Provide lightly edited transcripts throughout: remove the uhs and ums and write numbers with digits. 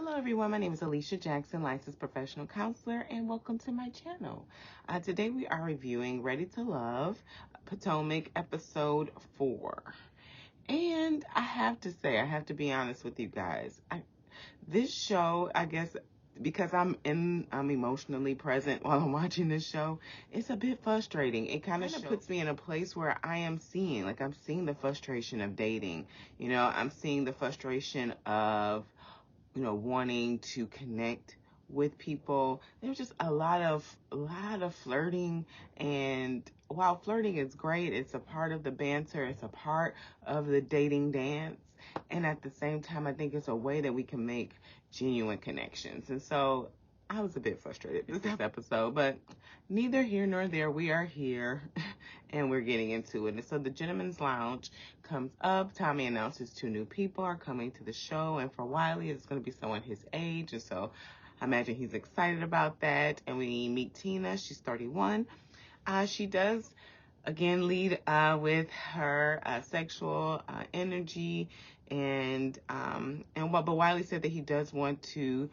Hello everyone, my name is Alicia Jackson, licensed professional counselor, and welcome to my channel. Today we are reviewing Ready to Love, Potomac, episode 4. And I have to say, I have to be honest with you guys. This show, I guess, because I'm emotionally present while I'm watching this show, it's a bit frustrating. It kind of puts me in a place where I'm seeing the frustration of dating. I'm seeing the frustration of wanting to connect with people. There's just a lot of flirting, and while flirting is great, it's a part of the banter, it's a part of the dating dance, and at the same time, I think it's a way that we can make genuine connections. And so I was a bit frustrated with this episode, but neither here nor there. We are here and we're getting into it. And so the Gentleman's Lounge comes up. Tommy announces 2 new people are coming to the show. And for Wiley, it's going to be someone his age. And so I imagine he's excited about that. And we meet Tina. She's 31. She does, again, lead with her sexual energy. But Wiley said that he does want to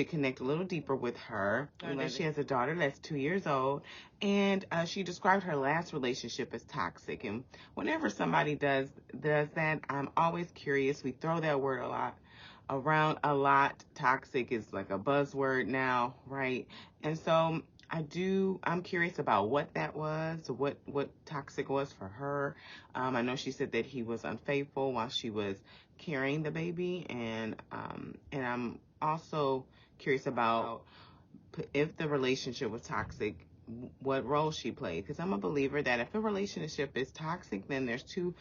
connect a little deeper with her. She has a daughter that's 2 years old, and she described her last relationship as toxic. And whenever somebody does that, I'm always curious. We throw that word around a lot. Toxic is like a buzzword now, right? And so I'm curious about what that was, what toxic was for her. I know she said that he was unfaithful while she was carrying the baby, and I'm also curious about if the relationship was toxic, what role she played. Because I'm a believer that if a relationship is toxic, then there's two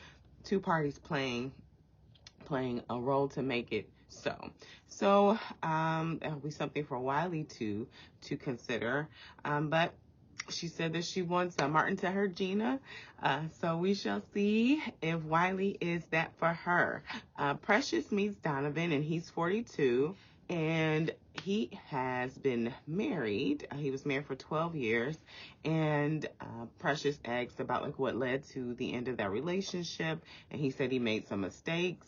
parties playing a role to make it so. So that'll be something for Wiley to consider. But she said that she wants Martin to her Gina. So we shall see if Wiley is that for her. Precious meets Donovan, and he's 42. And he has been married. He was married for 12 years. And Precious asked about what led to the end of that relationship. And he said he made some mistakes.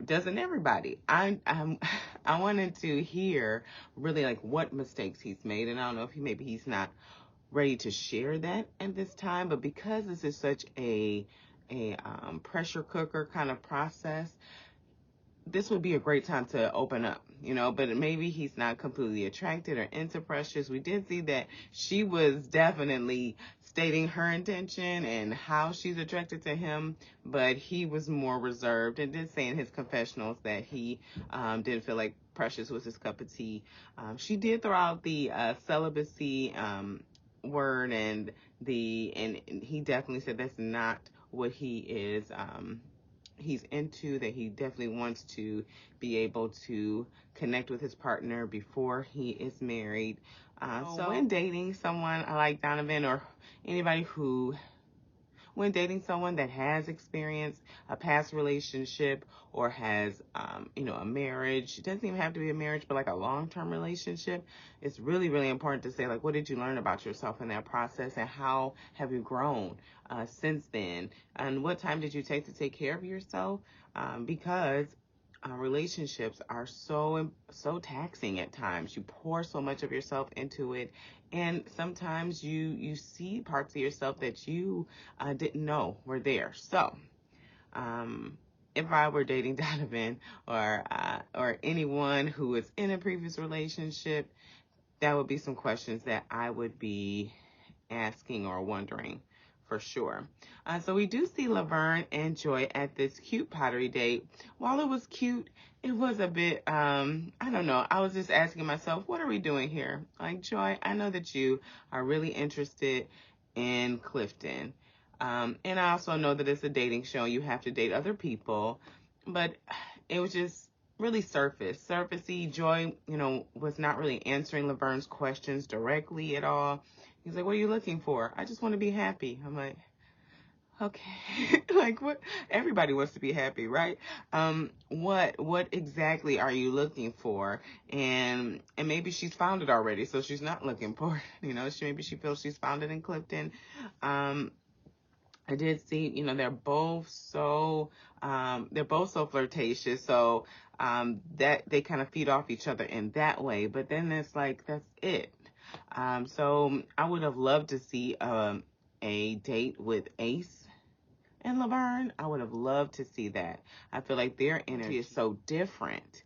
Doesn't everybody? I wanted to hear really what mistakes he's made. And I don't know if maybe he's not ready to share that at this time. But because this is such a pressure cooker kind of process, this would be a great time to open up, but maybe he's not completely attracted or into Precious. We did see that she was definitely stating her intention and how she's attracted to him, but he was more reserved and did say in his confessionals that he didn't feel like Precious was his cup of tea. She did throw out the celibacy word, and he definitely said that's not what he is he's into, that he definitely wants to be able to connect with his partner before he is married. So when dating someone like Donovan, or anybody when dating someone that has experienced a past relationship or has, a marriage, it doesn't even have to be a marriage, but a long-term relationship, it's really, really important to say, what did you learn about yourself in that process, and how have you grown since then? And what time did you take to take care of yourself? Because relationships are so taxing at times. You pour so much of yourself into it, and sometimes you see parts of yourself that you didn't know were there. So if I were dating Donovan or anyone who is in a previous relationship, that would be some questions that I would be asking or wondering for sure. So we do see Laverne and Joy at this cute pottery date. While it was cute, it was a bit, I don't know. I was just asking myself, what are we doing here? Joy, I know that you are really interested in Clifton. And I also know that it's a dating show. You have to date other people. But it was just really surfacey. Joy, was not really answering Laverne's questions directly at all. He's like, what are you looking for? I just want to be happy. I'm like, okay. What? Everybody wants to be happy, right? What exactly are you looking for? And maybe she's found it already, so she's not looking for it. Maybe she feels she's found it in Clifton. I did see, they're both so flirtatious. So that they kind of feed off each other in that way. But then it's like, that's it. So I would have loved to see a date with Ace and Laverne. I would have loved to see that. I feel like their energy is so different.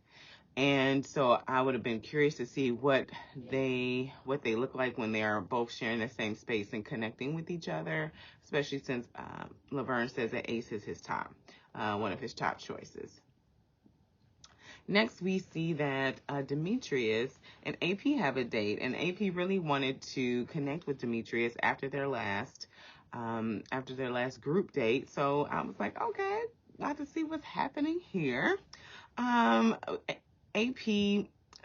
And so I would have been curious to see what they look like when they are both sharing the same space and connecting with each other, especially since Laverne says that Ace is his one of his top choices. Next, we see that Demetrius and AP have a date, and AP really wanted to connect with Demetrius after their last group date. So I was like, okay, got to see what's happening here. AP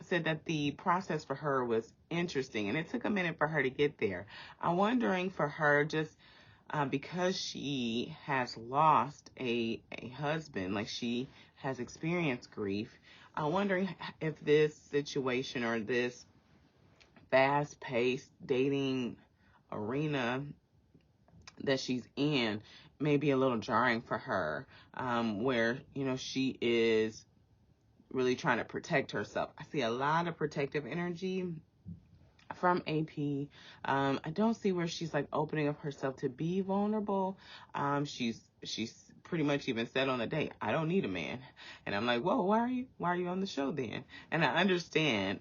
said that the process for her was interesting, and it took a minute for her to get there. I'm wondering for her, just because she has lost a husband, like she has experienced grief, I'm wondering if this situation or this fast-paced dating arena that she's in may be a little jarring for her, where, she is really trying to protect herself. I see a lot of protective energy from AP. I don't see where she's like opening up herself to be vulnerable. She's pretty much even said on the date, I don't need a man. And I'm like, whoa, why are you on the show then? And I understand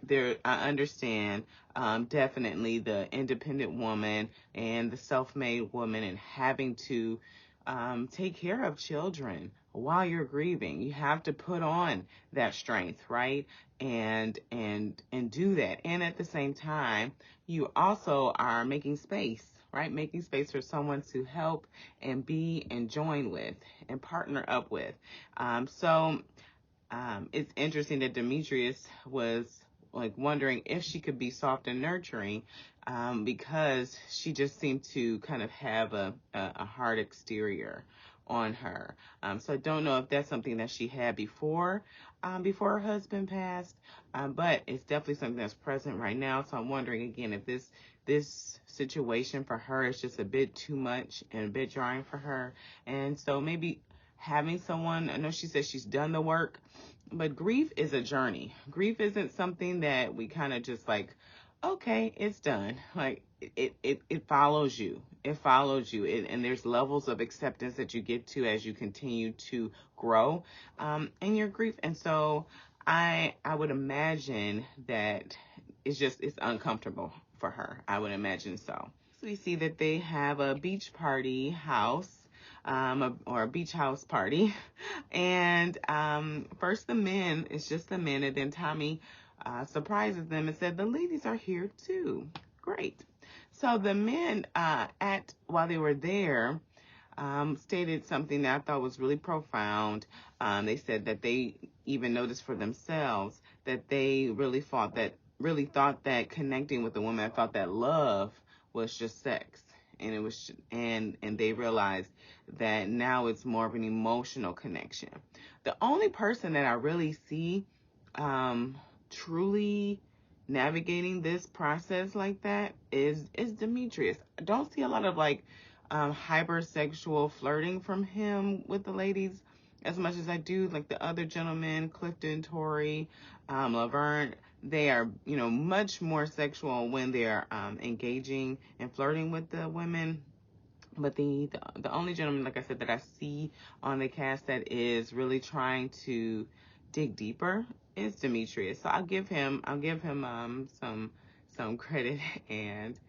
definitely the independent woman and the self-made woman and having to take care of children while you're grieving. You have to put on that strength, right? And do that. And at the same time, you also are making space, right? Making space for someone to help and be and join with and partner up with. So it's interesting that Demetrius was like wondering if she could be soft and nurturing, because she just seemed to kind of have a hard exterior on her. So I don't know if that's something that she had before her husband passed, but it's definitely something that's present right now. So I'm wondering again if this situation for her is just a bit too much and a bit jarring for her. And so maybe having someone, I know she says she's done the work, but grief is a journey. Grief isn't something that we kind of just like, okay, it's done. Like it follows you. It follows you. And there's levels of acceptance that you get to as you continue to grow in your grief. And so I would imagine that it's uncomfortable for her. I would imagine so. So we see that they have a beach party house. Or a beach house party. And first it's just the men, and then Tommy surprises them and said, the ladies are here too. Great. So the men, while they were there, stated something that I thought was really profound. They said that they even noticed for themselves that they really thought that connecting with a woman, I thought that love was just sex. And it was, and they realized that now it's more of an emotional connection. The only person that I really see truly navigating this process like that is Demetrius. I don't see a lot of like hypersexual flirting from him with the ladies as much as I do like the other gentlemen, Clifton, Tori, Laverne. They are, much more sexual when they're engaging and flirting with the women. But the only gentleman, like I said, that I see on the cast that is really trying to dig deeper is Demetrius. So I'll give him some credit and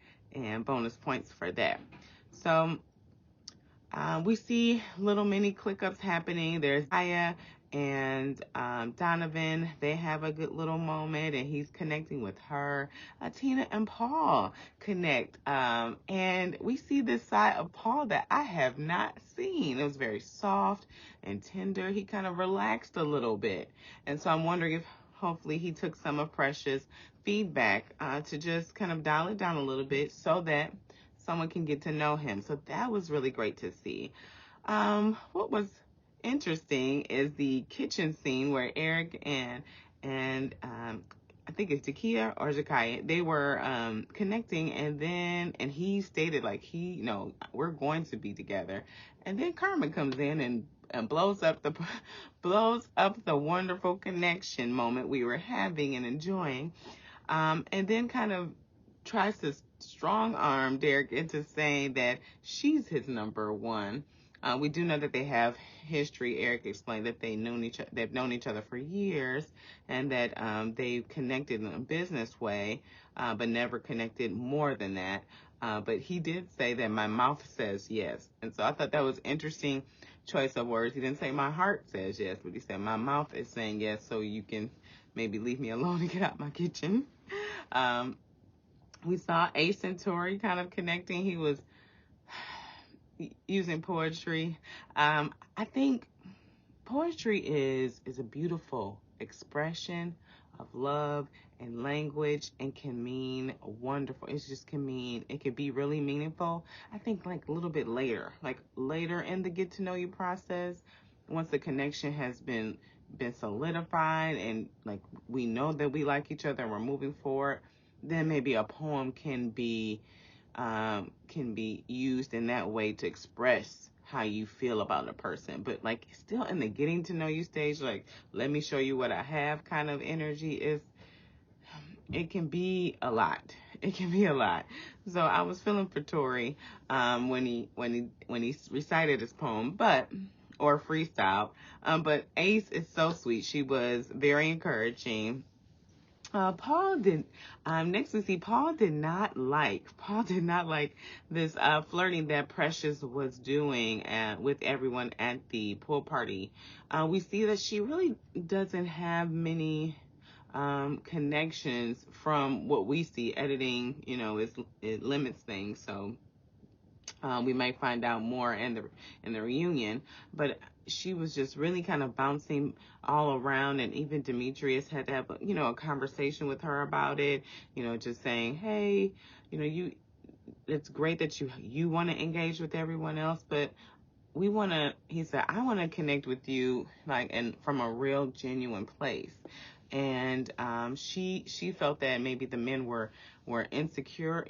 bonus points for that. So we see little mini click-ups happening. There's Aya and Donovan. They have a good little moment, and he's connecting with her. Tina and Paul connect, and we see this side of Paul that I have not seen. It was very soft and tender. He kind of relaxed a little bit, and so I'm wondering if hopefully he took some of Precious' feedback to just kind of dial it down a little bit so that someone can get to know him. So that was really great to see. What was interesting is the kitchen scene where Eric and I think it's Takia or Jakaya, they were connecting, and he stated like we're going to be together. And then Carmen comes in and and blows up the wonderful connection moment we were having and enjoying, and then kind of tries to strong arm Derek into saying that she's his number one. We do know that they have history. Eric explained that they've known each other for years, and that they've connected in a business way, but never connected more than that. But he did say that my mouth says yes. And so I thought that was interesting choice of words. He didn't say my heart says yes, but he said my mouth is saying yes, so you can maybe leave me alone and get out my kitchen. We saw Ace and Tori kind of connecting. He was using poetry. I think poetry is a beautiful expression of love and language, and can mean wonderful. It just can mean, it could be really meaningful. I think like a little bit later in the get to know you process, once the connection has been solidified and like we know that we like each other and we're moving forward, then maybe a poem can be used in that way to express how you feel about a person. But like still in the getting to know you stage, like let me show you what I have kind of energy, it can be a lot. It can be a lot. So I was feeling for Tori when he recited his poem, or freestyle. But Ace is so sweet. She was very encouraging. Paul did. Next we see Paul did not like this flirting that Precious was doing with everyone at the pool party. We see that she really doesn't have many connections from what we see. Editing, it limits things. So we might find out more in the reunion, but she was just really kind of bouncing all around, and even Demetrius had to have a conversation with her about it, just saying, hey, it's great that you want to engage with everyone else, but he said, I want to connect with you and from a real genuine place. And she felt that maybe the men were insecure,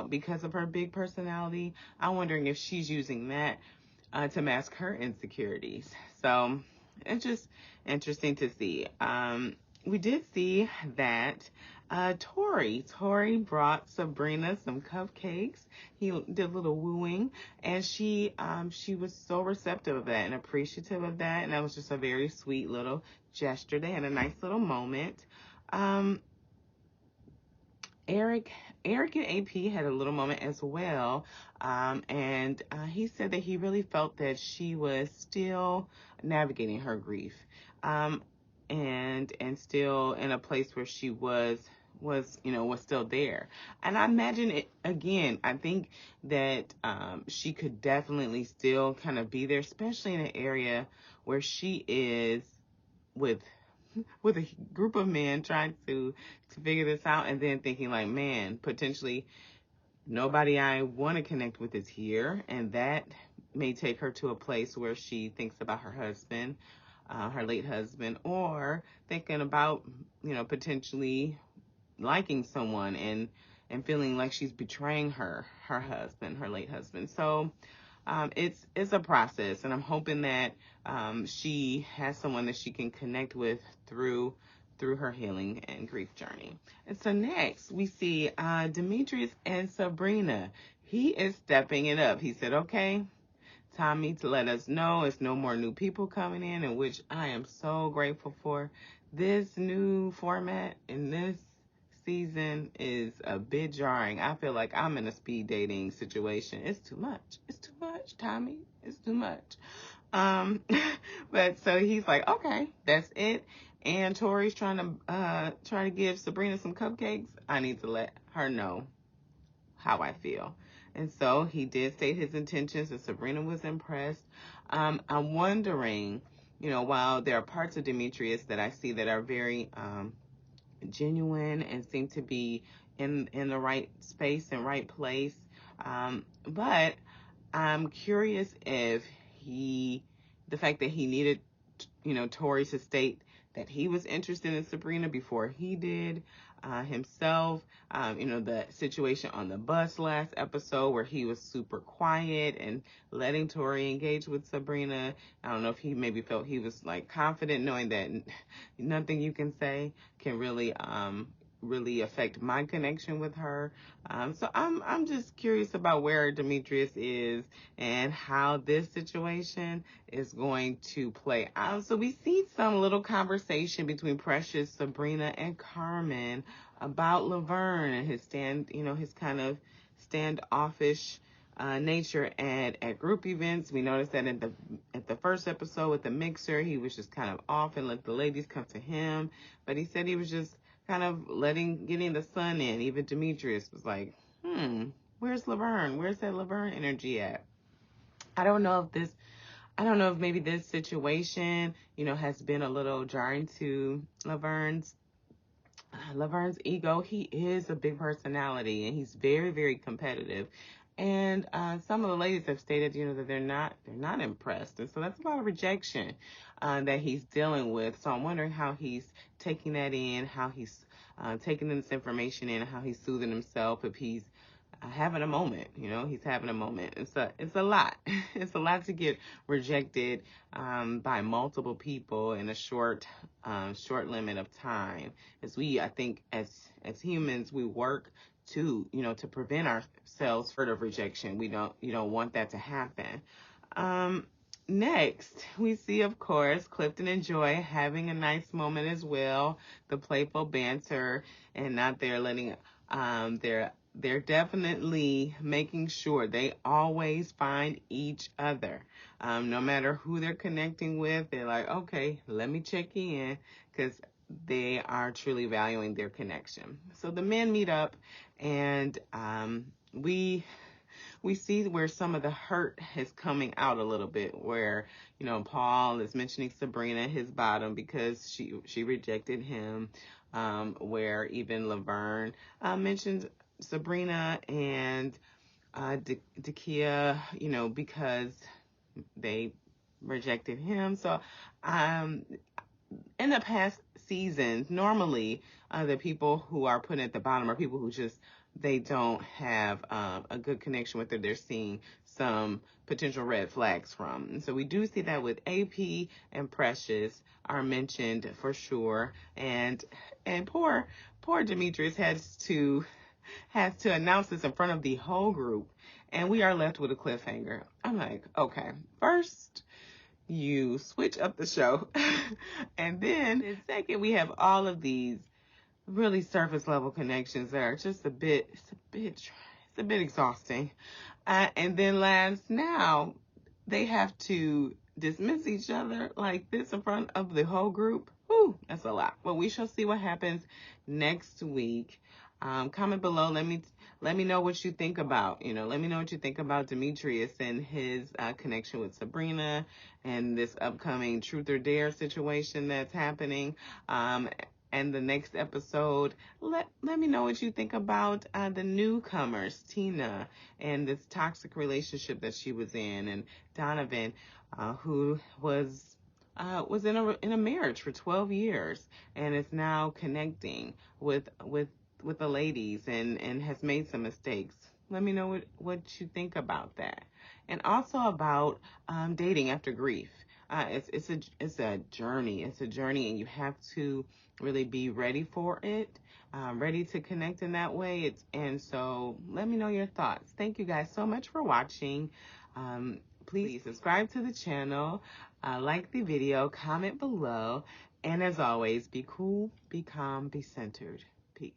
because of her big personality. I'm wondering if she's using that to mask her insecurities. So it's just interesting to see. We did see that Tori brought Sabrina some cupcakes. He did a little wooing, and she was so receptive of that and appreciative of that, and that was just a very sweet little gesture. They had a nice little moment. Eric and AP had a little moment as well, and he said that he really felt that she was still navigating her grief, and still in a place where she was still there. And I imagine it again. I think that she could definitely still kind of be there, especially in an area where she is with a group of men trying to figure this out, and then thinking like, man, potentially nobody I want to connect with is here. And that may take her to a place where she thinks about her husband, her late husband, or thinking about, potentially liking someone and feeling like she's betraying her husband, her late husband. So it's a process, and I'm hoping that she has someone that she can connect with through her healing and grief journey. And so next we see Demetrius and Sabrina. He is stepping it up. He said, okay, Tommy, to let us know it's no more new people coming in which I am so grateful for. This new format in this season is a bit jarring. I feel like I'm in a speed dating situation. It's too much, Tommy. It's too much. But so he's like, okay, that's it. And Tori's trying to give Sabrina some cupcakes. I need to let her know how I feel. And so he did state his intentions, and Sabrina was impressed. I'm wondering, while there are parts of Demetrius that I see that are very genuine and seem to be in the right space and right place, but I'm curious if the fact that he needed, Tori to state that he was interested in Sabrina before he did himself. The situation on the bus last episode where he was super quiet and letting Tori engage with Sabrina. I don't know if he maybe felt he was like confident knowing that nothing you can say can really affect my connection with her. So I'm just curious about where Demetrius is and how this situation is going to play out. So we see some little conversation between Precious, Sabrina, and Carmen about Laverne and his his kind of standoffish nature at group events. We noticed that at the first episode with the mixer, he was just kind of off and let the ladies come to him. But he said he was just kind of getting the sun in. Even Demetrius was like, where's Laverne? Where's that Laverne energy at? I don't know if maybe this situation, has been a little jarring to Laverne's ego. He is a big personality and he's very, very competitive. And some of the ladies have stated, that they're not impressed. And so that's a lot of rejection that he's dealing with. So I'm wondering how he's taking that in, how he's taking this information in, how he's soothing himself, if he's having a moment. He's having a moment. It's a lot. It's a lot to get rejected by multiple people in a short limit of time. I think as humans, we work to prevent ourselves from rejection. You don't want that to happen. Next, we see, of course, Clifton and Joy having a nice moment as well. The playful banter, and not there letting they're definitely making sure they always find each other. No matter who they're connecting with, they're like, okay, let me check in, because they are truly valuing their connection. So the men meet up, and we see where some of the hurt is coming out a little bit, where, Paul is mentioning Sabrina, his bottom, because she rejected him, where even Laverne mentions Sabrina and Dakia, because they rejected him. So in the past seasons, normally the people who are put at the bottom are people who they don't have a good connection with, or they're seeing some potential red flags from. And so we do see that with AP and Precious are mentioned for sure. And poor Demetrius has to announce this in front of the whole group, and we are left with a cliffhanger. I'm like, okay, first you switch up the show, and then second, we have all of these really surface level connections that are just a bit exhausting. And then last, now they have to dismiss each other like this in front of the whole group. Whew, that's a lot. But we shall see what happens next week. Comment below. Let me know what you think about. Let me know what you think about Demetrius and his connection with Sabrina and this upcoming Truth or Dare situation that's happening. And the next episode, let me know what you think about the newcomers, Tina, and this toxic relationship that she was in, and Donovan, who was in a marriage for 12 years and is now connecting with the ladies and has made some mistakes. Let me know what you think about that, and also about dating after grief. It's a journey. It's a journey, and you have to really be ready for it, ready to connect in that way. And so let me know your thoughts. Thank you guys so much for watching. Please subscribe to the channel, like the video, comment below, and as always, be cool, be calm, be centered. Peace.